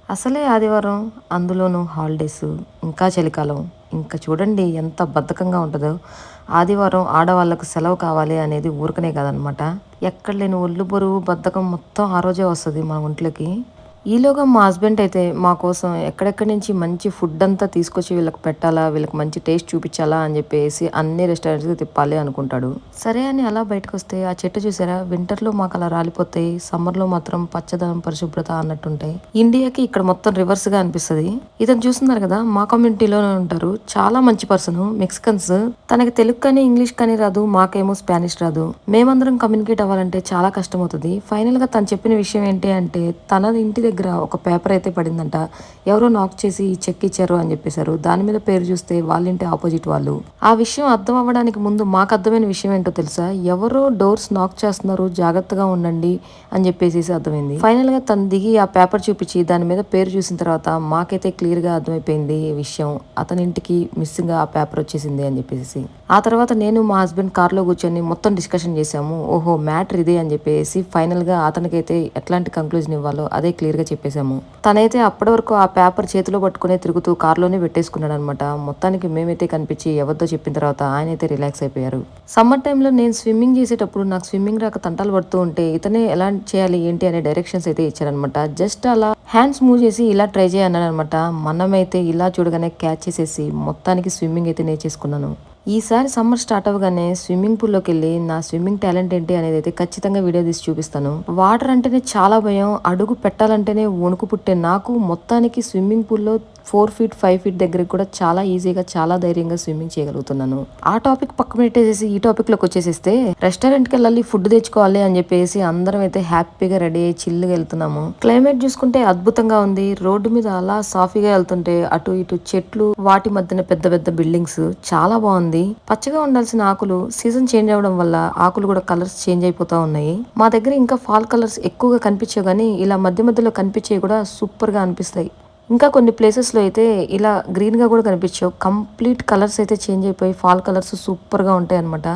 అసలే ఆదివారం, అందులోనూ హాలిడేస్, ఇంకా చలికాలం. ఇంకా చూడండి ఎంత బద్ధకంగా ఉంటదో. ఆదివారం ఆడవాళ్ళకు సెలవు కావాలి అనేది ఊరకనే కాదనమాట. ఎక్కడ లేని ఒళ్ళు బరువు, బద్ధకం మొత్తం ఆ రోజే వస్తది మన ఒంట్లోకి. ఈలోగా మా హస్బెండ్ అయితే మా కోసం ఎక్కడెక్కడి నుంచి మంచి ఫుడ్ అంతా తీసుకొచ్చి వీళ్ళకి పెట్టాలా, వీళ్ళకి మంచి టేస్ట్ చూపించాలా అని చెప్పేసి అన్ని రెస్టారెంట్స్‌కి తిప్పాలి అనుకుంటాడు. సరే అని అలా బయటకొస్తే ఆ చెట్టు చూసారా? వింటర్‌లో మాకు అలా రాలిపోతాయి. సమ్మర్‌లో మాత్రం పచ్చదనం, పరిశుభ్రత అన్నట్టుంటాయి. ఇండియాకి ఇక్కడ మొత్తం రివర్స్‌గా అనిపిస్తది. ఇతను చూస్తున్నారు కదా! మా కమ్యూనిటీలోనే ఉంటారు. చాలా మంచి పర్సను. మెక్సికన్స్. తనకి తెలుగు కానీ, ఇంగ్లీష్ కానీ రాదు. మాకేమో స్పానిష్ రాదు. మేమందరం కమ్యూనికేట్ అవ్వాలంటే చాలా కష్టమవుతది. ఫైనల్‌గా తను చెప్పిన విషయం ఏంటి అంటే, తన ఇంటి దగ్గర ఒక పేపర్ అయితే పడిందంట. ఎవరో నాక్ చేసి ఈ చెక్ ఇచ్చారు అని చెప్పేశారు. దాని మీద పేరు చూస్తే వాళ్ళింటి ఆపోజిట్ వాళ్ళు. ఆ విషయం అర్థం అవ్వడానికి ముందు మాకు అర్థమైన విషయం ఏంటో తెలుసా? ఎవరో డోర్స్ నాక్ చేస్తున్నారు, జాగ్రత్తగా ఉండండి అని చెప్పేసేసి అర్థమైంది. ఫైనల్ గా తను దిగి ఆ పేపర్ చూపించి దాని మీద పేరు చూసిన తర్వాత మాకైతే క్లియర్ గా అర్థమైపోయింది ఈ విషయం. అతని ఇంటికి మిస్సింగ్ గా ఆ పేపర్ వచ్చేసింది అని చెప్పేసి. ఆ తర్వాత నేను మా హస్బెండ్ కార్ లో కూర్చొని మొత్తం డిస్కషన్ చేసాము. ఓహో మ్యాటర్ ఇదే అని చెప్పేసి ఫైనల్ గా అతనికైతే ఎట్లాంటి కంక్లూజన్ ఇవ్వాలో అదే క్లియర్ గా చెప్పేశాము. తనైతే అప్పటి వరకు ఆ పేపర్ చేతిలో పట్టుకునే తిరుగుతూ కార్లోనే పెట్టేసుకున్నాడు అనమాట. మొత్తానికి మేమైతే కనిపించి ఎవరితో చెప్పిన తర్వాత ఆయన అయితే రిలాక్స్ అయిపోయారు. సమ్మర్ టైంలో నేను స్విమ్మింగ్ చేసేటప్పుడు నాకు స్విమ్మింగ్ రాక తంటాలు పడుతూ ఉంటే ఇతనే ఎలా చేయాలి ఏంటి అనే డైరెక్షన్స్ అయితే ఇచ్చారనమాట. జస్ట్ అలా హ్యాండ్స్ మూవ్ చేసి ఇలా ట్రై చేయన్నాడు అనమాట. మనమైతే ఇలా చూడగానే క్యాచ్ చేసేసి మొత్తానికి స్విమ్మింగ్ అయితే నేర్చేసుకున్నాను. ఈసారి సమ్మర్ స్టార్ట్ అవ్వగానే స్విమ్మింగ్ పూల్లోకి వెళ్ళి నా స్విమ్మింగ్ టాలెంట్ ఏంటి అనేది అయితే ఖచ్చితంగా వీడియో తీసి చూపిస్తాను. వాటర్ అంటేనే చాలా భయం. అడుగు పెట్టాలంటేనే వణుకు పుట్టే నాకు మొత్తానికి స్విమ్మింగ్ పూల్లో 4 ఫీట్ 5 ఫీట్ దగ్గరికి కూడా చాలా ఈజీగా చాలా ధైర్యంగా స్విమ్మింగ్ చేయగలుగుతున్నాను. ఆ టాపిక్ పక్కన పెట్టేసేసి ఈ టాపిక్ లోకి వచ్చేసేస్తే రెస్టారెంట్కి వెళ్ళాలి, ఫుడ్ తెచ్చుకోవాలి అని చెప్పేసి అందరం అయితే హ్యాపీగా రెడీ అయ్యి చిల్లుగా వెళ్తున్నాము. క్లైమేట్ చూసుకుంటే అద్భుతంగా ఉంది. రోడ్డు మీద అలా సాఫీగా వెళ్తుంటే అటు ఇటు చెట్లు, వాటి మధ్యన పెద్ద పెద్ద బిల్డింగ్స్ చాలా బాగుంది. పచ్చగా ఉండాల్సిన ఆకులు సీజన్ చేంజ్ అవ్వడం వల్ల ఆకులు కూడా కలర్స్ చేంజ్ అయిపోతా ఉన్నాయి. మా దగ్గర ఇంకా ఫాల్ కలర్స్ ఎక్కువగా కనిపించవు కానీ ఇలా మధ్య మధ్యలో కనిపించేవి కూడా సూపర్ గా అనిపిస్తాయి. ఇంకా కొన్ని ప్లేసెస్ లో అయితే ఇలా గ్రీన్ గా కూడా కనిపించవు. కంప్లీట్ కలర్స్ అయితే చేంజ్ అయిపోయి ఫాల్ కలర్స్ సూపర్ గా ఉంటాయి అనమాట.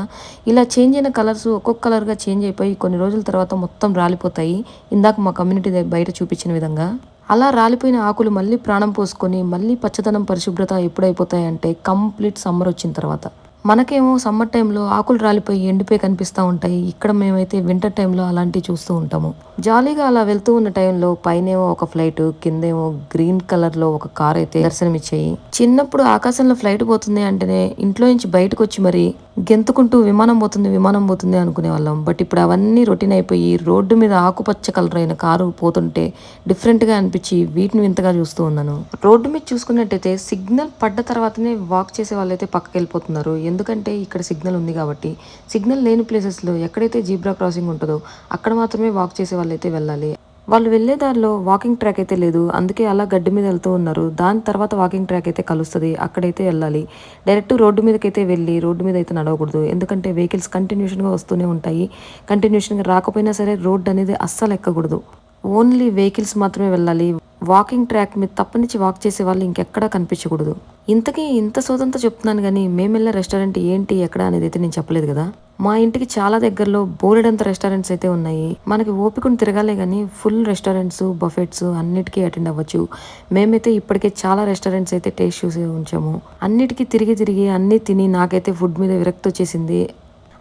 ఇలా చేంజ్ అయిన కలర్స్ ఒక్కొక్క కలర్ గా చేంజ్ అయిపోయి కొన్ని రోజుల తర్వాత మొత్తం రాలిపోతాయి. ఇందాక మా కమ్యూనిటీ బయట చూపించిన విధంగా. అలా రాలిపోయిన ఆకులు మళ్ళీ ప్రాణం పోసుకొని మళ్ళీ పచ్చదనం, పరిశుభ్రత ఎప్పుడైపోతాయంటే కంప్లీట్ సమ్మర్ వచ్చిన తర్వాత. మనకేమో సమ్మర్ టైంలో ఆకులు రాలిపోయి ఎండిపోయి కనిపిస్తూ ఉంటాయి. ఇక్కడ మేమైతే వింటర్ టైంలో అలాంటివి చూస్తూ ఉంటాము. జాలీగా అలా వెళ్తూ ఉన్న టైంలో పైనేమో ఒక ఫ్లైట్, కిందేమో గ్రీన్ కలర్ లో ఒక కార్ అయితే దర్శనమిచ్చాయి. చిన్నప్పుడు ఆకాశంలో ఫ్లైట్ పోతుంది అంటేనే ఇంట్లో నుంచి బయటకు వచ్చి మరి గెంతుకుంటూ విమానం పోతుంది, విమానం పోతుంది అనుకునే వాళ్ళం. బట్ ఇప్పుడు అవన్నీ రొటీన్ అయిపోయి రోడ్డు మీద ఆకుపచ్చ కలర్ అయిన కారు పోతుంటే డిఫరెంట్ గా అనిపించి వీటిని వింతగా చూస్తూ ఉన్నాను. రోడ్డు మీద చూసుకున్నట్టయితే సిగ్నల్ పడ్డ తర్వాతనే వాక్ చేసే వాళ్ళైతే పక్కకి వెళ్ళిపోతున్నారు. ఎందుకంటే ఇక్కడ సిగ్నల్ ఉంది కాబట్టి. సిగ్నల్ లేని ప్లేసెస్లో ఎక్కడైతే జీబ్రా క్రాసింగ్ ఉంటుందో అక్కడ మాత్రమే వాక్ చేసే వాళ్ళైతే వెళ్ళాలి. వాళ్ళు వెళ్లే దారిలో వాకింగ్ ట్రాక్ అయితే లేదు. అందుకే అలా గడ్డి మీద వెళ్తూ ఉన్నారు. దాని తర్వాత వాకింగ్ ట్రాక్ అయితే కలుస్తుంది. అక్కడైతే వెళ్ళాలి. డైరెక్ట్ రోడ్డు మీదకైతే వెళ్ళి రోడ్డు మీద అయితే నడవకూడదు. ఎందుకంటే వెహికల్స్ కంటిన్యూషన్గా వస్తూనే ఉంటాయి. కంటిన్యూషన్గా రాకపోయినా సరే రోడ్డు అనేది అస్సలు ఎక్కకూడదు. ఓన్లీ వెహికల్స్ మాత్రమే వెళ్ళాలి. వాకింగ్ ట్రాక్ మీద తప్పనిచ్చి వాక్ చేసే వాళ్ళు ఇంకెక్కడా కనిపించకూడదు. ఇంతకీ ఇంత సోదంతా చెప్తున్నాను కానీ మేము వెళ్ళే రెస్టారెంట్ ఏంటి ఎక్కడ అనేది అయితే నేను చెప్పలేదు కదా. మా ఇంటికి చాలా దగ్గరలో బోలెడంత రెస్టారెంట్స్ అయితే ఉన్నాయి. మనకి ఓపికను తిరగాలే కానీ ఫుల్ రెస్టారెంట్స్, బఫెట్స్ అన్నిటికీ అటెండ్ అవ్వచ్చు. మేమైతే ఇప్పటికే చాలా రెస్టారెంట్స్ అయితే టేస్ట్ చూసి ఉంచాము. అన్నిటికీ తిరిగి తిరిగి అన్ని తిని నాకైతే ఫుడ్ మీద విరక్తి వచ్చేసింది.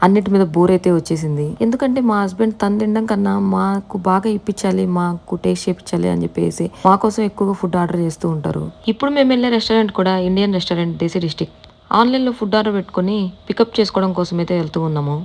అన్నిటి మీద బోర్ అయితే వచ్చేసింది. ఎందుకంటే మా హస్బెండ్ తను తినడం కన్నా మాకు బాగా ఇప్పించాలి, మాకు టేస్ట్ చేయించాలి అని చెప్పేసి మా కోసం ఎక్కువగా ఫుడ్ ఆర్డర్ చేస్తూ ఉంటారు. ఇప్పుడు మేము వెళ్ళే రెస్టారెంట్ కూడా ఇండియన్ రెస్టారెంట్, దేశీ డిస్టిక్. ఆన్లైన్లో ఫుడ్ ఆర్డర్ పెట్టుకొని పికప్ చేసుకోవడం కోసం అయితే వెళ్తూ ఉన్నాము.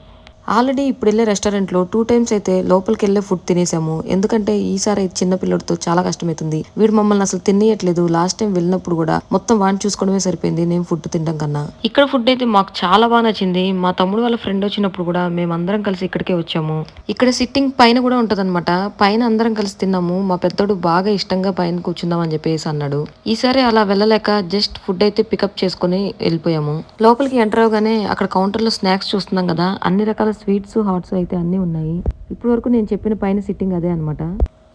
ఆల్రెడీ ఇప్పుడు వెళ్ళే రెస్టారెంట్లో 2 టైమ్స్ అయితే లోపలికి వెళ్ళే ఫుడ్ తినేసాము. ఎందుకంటే ఈసారి చిన్న పిల్లడితో చాలా కష్టమవుతుంది. వీడు మమ్మల్ని అసలు తినేయట్లేదు. లాస్ట్ టైం వెళ్ళినప్పుడు కూడా మొత్తం వాడిని చూసుకోవడమే సరిపోయింది నేను ఫుడ్ తినడం కన్నా. ఇక్కడ ఫుడ్ అయితే మాకు చాలా బాగా నచ్చింది. మా తమ్ముడు వాళ్ళ ఫ్రెండ్ వచ్చినప్పుడు కూడా మేము అందరం కలిసి ఇక్కడికే వచ్చాము. ఇక్కడ సిట్టింగ్ పైన కూడా ఉంటదన్నమాట. పైన అందరం కలిసి తిన్నాము. మా పెద్దోడు బాగా ఇష్టంగా పైన కూర్చుందాం అని చెప్పేసి అన్నాడు. ఈసారి అలా వెళ్ళలేక జస్ట్ ఫుడ్ అయితే పికప్ చేసుకుని వెళ్ళిపోయాము. లోపలికి ఎంటర్ అవగానే అక్కడ కౌంటర్ లో స్నాక్స్ చూస్తున్నాం కదా, అన్ని రకాల స్వీట్స్, హాట్స్ అయితే అన్నీ ఉన్నాయి. ఇప్పటి వరకు నేను చెప్పిన పైన సిట్టింగ్ అదే అనమాట.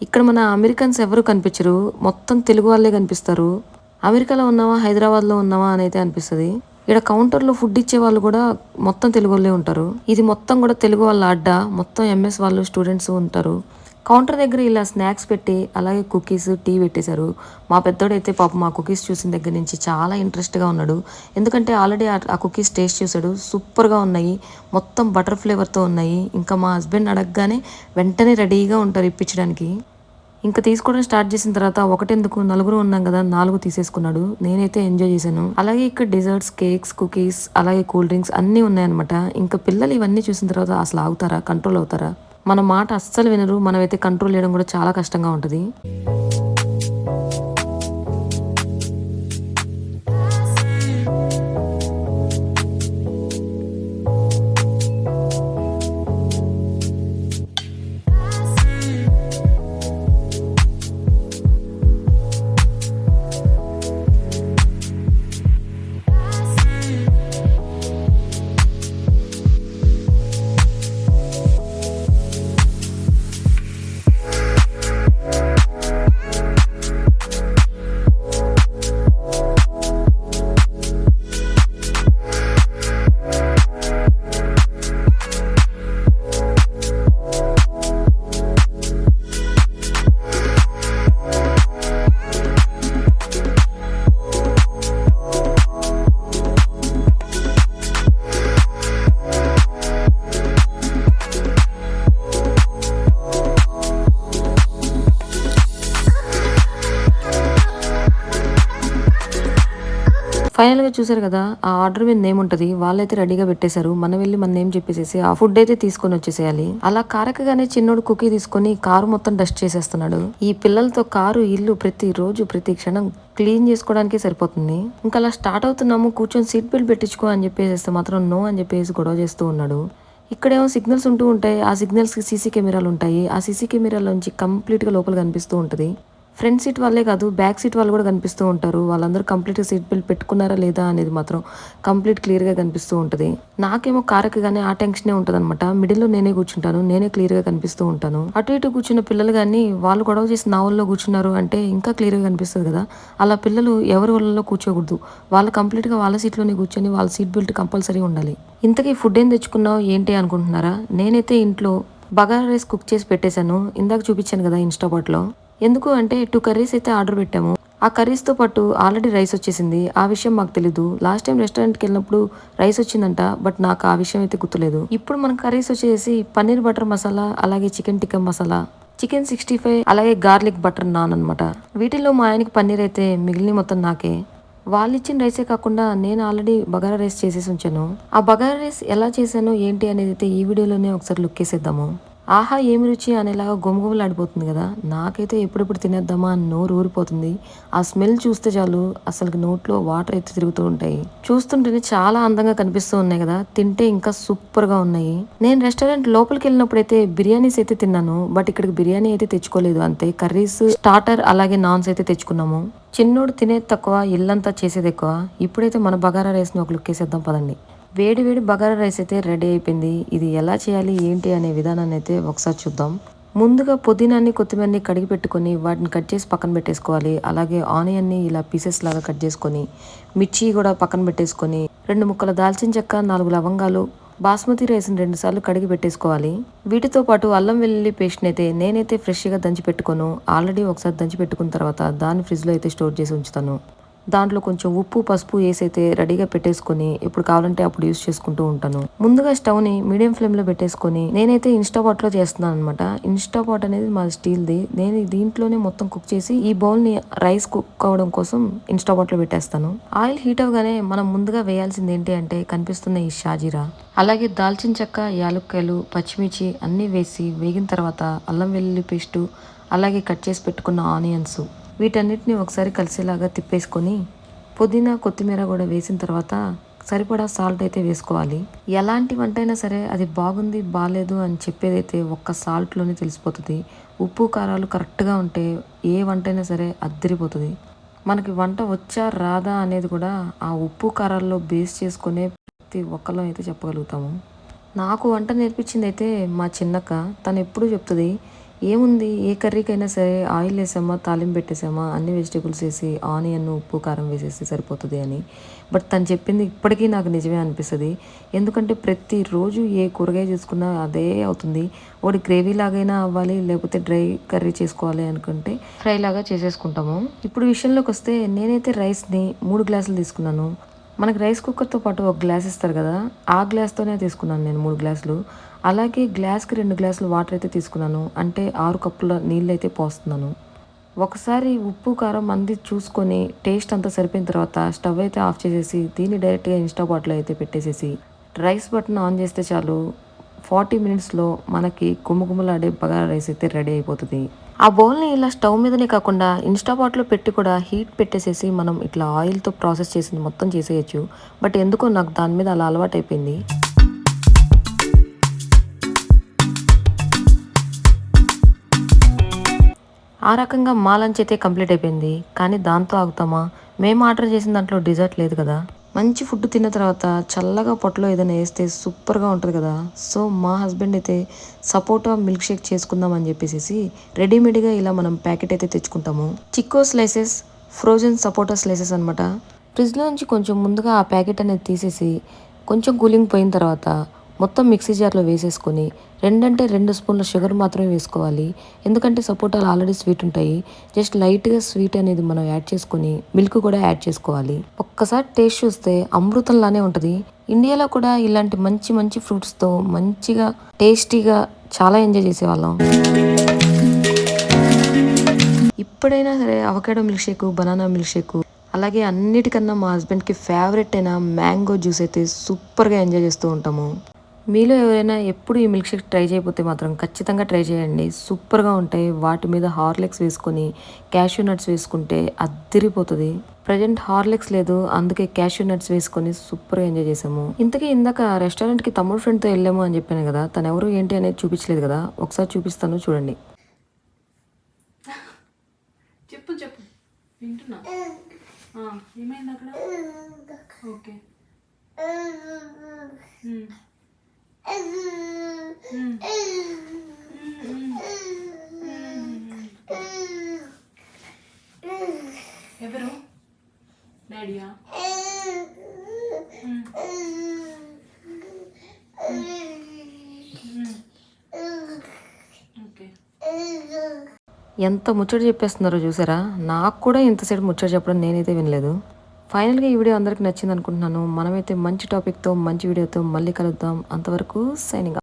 ఇక్కడ మన అమెరికన్స్ ఎవరు కనిపించరు. మొత్తం తెలుగు వాళ్ళే కనిపిస్తారు. అమెరికాలో ఉన్నావా, హైదరాబాద్లో ఉన్నావా అని అయితే అనిపిస్తుంది. ఇక్కడ కౌంటర్లో ఫుడ్ ఇచ్చే వాళ్ళు కూడా మొత్తం తెలుగు వాళ్ళే ఉంటారు. ఇది మొత్తం కూడా తెలుగు వాళ్ళ అడ్డా. మొత్తం ఎంఎస్ వాళ్ళు, స్టూడెంట్స్ ఉంటారు. కౌంటర్ దగ్గర ఇలా స్నాక్స్ పెట్టి అలాగే కుకీస్ టీ పెట్టేశారు. మా పెద్దోడైతే పాపం మా కుకీస్ చూసిన దగ్గర నుంచి చాలా ఇంట్రెస్ట్గా ఉన్నాడు. ఎందుకంటే ఆల్రెడీ ఆ కుకీస్ టేస్ట్ చూశాడు. సూపర్గా ఉన్నాయి, మొత్తం బటర్ ఫ్లేవర్తో ఉన్నాయి. ఇంకా మా హస్బెండ్ అడగగానే వెంటనే రెడీగా ఉంటారు ఇప్పించడానికి. ఇంకా తీసుకోవడం స్టార్ట్ చేసిన తర్వాత ఒకటెందుకు నలుగురు ఉన్నాం కదా 4 తీసేసుకున్నాడు. నేనైతే ఎంజాయ్ చేశాను. అలాగే ఇక్కడ డిజర్ట్స్, కేక్స్, కుకీస్, అలాగే కూల్ డ్రింక్స్ అన్నీ ఉన్నాయన్నమాట. ఇంకా పిల్లలు ఇవన్నీ చూసిన తర్వాత అసలు ఆగుతారా, కంట్రోల్ అవుతారా? మన మాట అస్సలు వినరు. మనమైతే కంట్రోల్ చేయడం కూడా చాలా కష్టంగా ఉంటుంది. ఫైనల్గా చూసారు కదా, ఆ ఆర్డర్ మీద నేమ్ ఉంటుంది. వాళ్ళైతే రెడీగా పెట్టేశారు. మనం వెళ్ళి మన నేమ్ చెప్పేసేసి ఆ ఫుడ్ అయితే తీసుకొని వచ్చేసేయాలి. అలా కారకగానే చిన్నోడు కుకీ తీసుకొని కారు మొత్తం డస్ట్ చేసేస్తున్నాడు. ఈ పిల్లలతో కారు, ఇల్లు ప్రతి రోజు ప్రతి క్షణం క్లీన్ చేసుకోవడానికి సరిపోతుంది. ఇంకా అలా స్టార్ట్ అవుతున్నాము, కూర్చొని సీట్ బెల్ట్ పెట్టించుకో అని చెప్పేసి మాత్రం నో అని చెప్పేసి గొడవ చేస్తూ ఉన్నాడు. ఇక్కడేమో సిగ్నల్స్ ఉంటూ ఉంటాయి. ఆ సిగ్నల్స్ కి సీసీ కెమెరాలు ఉంటాయి. ఆ సీసీ కెమెరాల నుంచి కంప్లీట్ గా లోపల కనిపిస్తూ ఉంటది. ఫ్రంట్ సీట్ వాళ్ళే కాదు, బ్యాక్ సీట్ వాళ్ళు కూడా కనిపిస్తూ ఉంటారు. వాళ్ళందరూ కంప్లీట్గా సీట్ బెల్ట్ పెట్టుకున్నారా లేదా అనేది మాత్రం కంప్లీట్ క్లియర్గా కనిపిస్తూ ఉంటుంది. నాకేమో కారకి కానీ ఆ టెన్షనే ఉంటుంది అనమాట. మిడిల్లో నేనే కూర్చుంటాను, నేనే క్లియర్గా కనిపిస్తూ ఉంటాను. అటు ఇటు కూర్చున్న పిల్లలు కానీ వాళ్ళు గొడవ చేసి నా వాళ్ళలో కూర్చున్నారు అంటే ఇంకా క్లియర్గా కనిపిస్తుంది కదా. అలా పిల్లలు ఎవరి వాళ్ళలో కూర్చోకూడదు. వాళ్ళు కంప్లీట్గా వాళ్ళ సీట్లోనే కూర్చొని వాళ్ళ సీట్ బెల్ట్ కంపల్సరీ ఉండాలి. ఇంతకీ ఫుడ్ ఏం తెచ్చుకున్నావు ఏంటి అనుకుంటున్నారా? నేనైతే ఇంట్లో బగారా రైస్ కుక్ చేసి పెట్టేశాను. ఇందాక చూపించాను కదా ఇన్స్టాపాట్లో. ఎందుకు అంటే 2 కర్రీస్ అయితే ఆర్డర్ పెట్టాము. ఆ కర్రీస్తో పాటు ఆల్రెడీ రైస్ వచ్చేసింది. ఆ విషయం మాకు తెలీదు. లాస్ట్ టైం రెస్టారెంట్కి వెళ్ళినప్పుడు రైస్ వచ్చిందంట, బట్ నాకు ఆ విషయం అయితే గుర్తులేదు. ఇప్పుడు మన కర్రీస్ వచ్చేసి పన్నీర్ బటర్ మసాలా, అలాగే చికెన్ టిక్కా మసాలా, చికెన్ 65, అలాగే గార్లిక్ బటర్ నాన్ అనమాట. వీటిల్లో మా ఆయనకి పన్నీర్ అయితే మిగిలిన మొత్తం నాకే. వాళ్ళు ఇచ్చిన రైసే కాకుండా నేను ఆల్రెడీ బగారా రైస్ చేసేసి ఉంచాను. ఆ బగారా రైస్ ఎలా చేశానో ఏంటి అనేది అయితే ఈ వీడియోలోనే ఒకసారి లుక్ వేసేద్దాము. ఆహా ఏమి రుచి అనేలాగా గుమగుమలాడిపోతుంది కదా. నాకైతే ఎప్పుడెప్పుడు తినేద్దామా అని నోరు ఊరిపోతుంది. ఆ స్మెల్ చూస్తే చాలు అసలు నోట్లో వాటర్ అయితే తిరుగుతూ ఉంటాయి. చూస్తుంటేనే చాలా అందంగా కనిపిస్తూ ఉన్నాయి కదా, తింటే ఇంకా సూపర్ గా ఉన్నాయి. నేను రెస్టారెంట్ లోపలికి వెళ్ళినప్పుడైతే బిర్యానీస్ అయితే తిన్నాను, బట్ ఇక్కడికి బిర్యానీ అయితే తెచ్చుకోలేదు. అంతే కర్రీస్, స్టార్టర్ అలాగే నాన్స్ అయితే తెచ్చుకున్నాము. చిన్నోడు తినేది తక్కువ, ఇల్లంతా చేసేది ఎక్కువ. ఇప్పుడైతే మన బగారా రైస్ ని ఒక లుక్ వేసేద్దాం పదండి. వేడి వేడి బగారా రైస్ అయితే రెడీ అయిపోయింది. ఇది ఎలా చేయాలి ఏంటి అనే విధానాన్ని అయితే ఒకసారి చూద్దాం. ముందుగా పుదీనాన్ని, కొత్తిమీరని కడిగి పెట్టుకొని వాటిని కట్ చేసి పక్కన పెట్టేసుకోవాలి. అలాగే ఆనియన్ని ఇలా పీసెస్ లాగా కట్ చేసుకొని, మిర్చి కూడా పక్కన పెట్టేసుకొని, 2 ముక్కల దాల్చిన చెక్క, 4 లవంగాలు, బాస్మతి రైస్ని 2 సార్లు కడిగి పెట్టేసుకోవాలి. వీటితో పాటు అల్లం వెల్లుల్లి పేస్ట్ని అయితే నేనైతే ఫ్రెష్గా దంచి పెట్టుకోను. ఆల్రెడీ ఒకసారి దంచి పెట్టుకున్న తర్వాత దాన్ని ఫ్రిడ్జ్లో అయితే స్టోర్ చేసి ఉంచుతాను. దాంట్లో కొంచెం ఉప్పు, పసుపు వేసి అయితే రెడీగా పెట్టేసుకొని ఎప్పుడు కావాలంటే అప్పుడు యూస్ చేసుకుంటూ ఉంటాను. ముందుగా స్టవ్ ని మీడియం ఫ్లేమ్ లో పెట్టేసుకొని నేనైతే ఇన్స్టాపాట్ లో చేస్తున్నాను అనమాట. ఇన్స్టాపాట్ అనేది మా స్టీల్ది. నేను దీంట్లోనే మొత్తం కుక్ చేసి ఈ బౌల్ ని రైస్ కుక్ అవడం కోసం ఇన్స్టాపాట్ లో పెట్టేస్తాను. ఆయిల్ హీట్ అవగానే మనం ముందుగా వేయాల్సింది ఏంటి అంటే కనిపిస్తున్న ఈ షాజీరా, అలాగే దాల్చిన చెక్క, యాలక్కాయలు, పచ్చిమిర్చి అన్ని వేసి వేగిన తర్వాత అల్లం వెల్లుల్లి పేస్టు, అలాగే కట్ చేసి పెట్టుకున్న ఆనియన్స్, వీటన్నిటిని ఒకసారి కలిసేలాగా తిప్పేసుకొని పుదీనా, కొత్తిమీర కూడా వేసిన తర్వాత సరిపడా సాల్ట్ అయితే వేసుకోవాలి. ఎలాంటి వంట అయినా సరే అది బాగుంది బాగాలేదు అని చెప్పేదైతే ఒక్క సాల్ట్లోనే తెలిసిపోతుంది. ఉప్పు కారాలు కరెక్ట్గా ఉంటే ఏ వంట అయినా సరే అద్దరిపోతుంది. మనకి వంట వచ్చా రాదా అనేది కూడా ఆ ఉప్పు కారాల్లో బేస్ చేసుకునే ప్రతి ఒక్కళ్ళం అయితే చెప్పగలుగుతాము. నాకు వంట నేర్పించింది అయితే మా చిన్నక్క. తను ఎప్పుడు చెప్తుంది, ఏముంది ఏ కర్రీకైనా సరే ఆయిల్ వేసామా తాలింపు పెట్టేసామా అన్ని వెజిటేబుల్స్ వేసి ఆనియన్ ఉప్పు కారం వేసేసి సరిపోతుంది అని. బట్ తను చెప్పింది ఇప్పటికీ నాకు నిజమే అనిపిస్తుంది. ఎందుకంటే ప్రతిరోజు ఏ కూరగాయ చేసుకున్నా అదే అవుతుంది. ఒకటి గ్రేవీ లాగైనా అవ్వాలి, లేకపోతే డ్రై కర్రీ చేసుకోవాలి అనుకుంటే ఫ్రై లాగా చేసేసుకుంటాము. ఇప్పుడు విషయంలోకి వస్తే నేనైతే రైస్ని 3 గ్లాసులు తీసుకున్నాను. మనకి రైస్ కుక్కర్తో పాటు ఒక గ్లాస్ ఇస్తారు కదా, ఆ గ్లాస్తోనే తీసుకున్నాను నేను 3 గ్లాసులు. అలాగే గ్లాస్కి 2 గ్లాసులు వాటర్ అయితే తీసుకున్నాను. అంటే 6 కప్పుల నీళ్ళు అయితే పోస్తున్నాను. ఒకసారి ఉప్పు కారం మంది చూసుకొని టేస్ట్ అంతా సరిపోయిన తర్వాత స్టవ్ అయితే ఆఫ్ చేసేసి దీన్ని డైరెక్ట్గా ఇన్స్టా పాట్లో అయితే పెట్టేసేసి రైస్ బటన్ ఆన్ చేస్తే చాలు 40 మినిట్స్లో మనకి గుమ్మగుమ్మలాడే బగారా రైస్ అయితే రెడీ అయిపోతుంది. ఆ బౌల్ని ఇలా స్టవ్ మీదనే కాకుండా ఇన్స్టా పాట్లో పెట్టి కూడా హీట్ పెట్టేసేసి మనం ఇట్లా ఆయిల్తో ప్రాసెస్ చేసింది మొత్తం చేసేయచ్చు. బట్ ఎందుకో నాకు దాని మీద అలా అలవాటు అయిపోయింది. ఆ రకంగా మా లంచ్ అయితే కంప్లీట్ అయిపోయింది. కానీ దాంతో ఆగుతామా? మేము ఆర్డర్ చేసిన దాంట్లో డిజర్ట్ లేదు కదా. మంచి ఫుడ్ తిన్న తర్వాత చల్లగా పొట్టలో ఏదైనా వేస్తే సూపర్గా ఉంటుంది కదా. సో మా హస్బెండ్ అయితే సపోటా మిల్క్ షేక్ చేసుకుందాం అని చెప్పేసి రెడీమేడ్గా ఇలా మనం ప్యాకెట్ అయితే తెచ్చుకుంటాము. చిక్కో స్లైసెస్, ఫ్రోజన్ సపోటా స్లైసెస్ అనమాట. ఫ్రిడ్జ్లో నుంచి కొంచెం ముందుగా ఆ ప్యాకెట్ అనేది తీసేసి కొంచెం కూలింగ్ పోయిన తర్వాత మొత్తం మిక్సీ జార్లో వేసేసుకొని 2 స్పూన్ల షుగర్ మాత్రమే వేసుకోవాలి. ఎందుకంటే సపోటాలు ఆల్రెడీ స్వీట్ ఉంటాయి. జస్ట్ లైట్గా స్వీట్ అనేది మనం యాడ్ చేసుకొని మిల్క్ కూడా యాడ్ చేసుకోవాలి. ఒక్కసారి టేస్ట్ చూస్తే అమృతంలానే ఉంటుంది. ఇండియాలో కూడా ఇలాంటి మంచి మంచి ఫ్రూట్స్తో మంచిగా టేస్టీగా చాలా ఎంజాయ్ చేసేవాళ్ళం. ఇప్పుడైనా సరే avocado milk shake, banana milk shake, అలాగే అన్నిటికన్నా మా హస్బెండ్కి ఫేవరెట్ అయిన మ్యాంగో జ్యూస్ అయితే సూపర్గా ఎంజాయ్ చేస్తూ ఉంటాము. మీలో ఎవరైనా ఎప్పుడు ఈ మిల్క్ షేక్ ట్రై చేయకపోతే మాత్రం ఖచ్చితంగా ట్రై చేయండి. సూపర్గా ఉంటాయి. వాటి మీద హార్లిక్స్ వేసుకొని క్యాష్యూ నట్స్ వేసుకుంటే అద్దిరిపోతుంది. ప్రజెంట్ హార్లిక్స్ లేదు, అందుకే క్యాష్యూ నట్స్ వేసుకొని సూపర్గా ఎంజాయ్ చేసాము. ఇంతకీ ఇందాక రెస్టారెంట్కి తమ్ముడు ఫ్రెండ్తో వెళ్ళాము అని చెప్పాను కదా, తను ఎవరు ఏంటి అనేది చూపించలేదు కదా, ఒకసారి చూపిస్తాను చూడండి. చెప్పు చెప్పు వింటున్నా. ఏమైంది అక్కడ? ఓకే. ఎవరు? డాడీయా? ఓకే. ఎంత ముచ్చట చెప్పేస్తున్నారో చూసారా. నాకు కూడా ఇంతసేపు ముచ్చట చెప్పడం నేనైతే వినలేదు. ఫైనల్గా ఈ వీడియో అందరికి నచ్చింది అనుకుంటున్నాను. మనమైతే మంచి టాపిక్తో మంచి వీడియోతో మళ్ళీ కలుద్దాం. అంతవరకు సైనింగ్.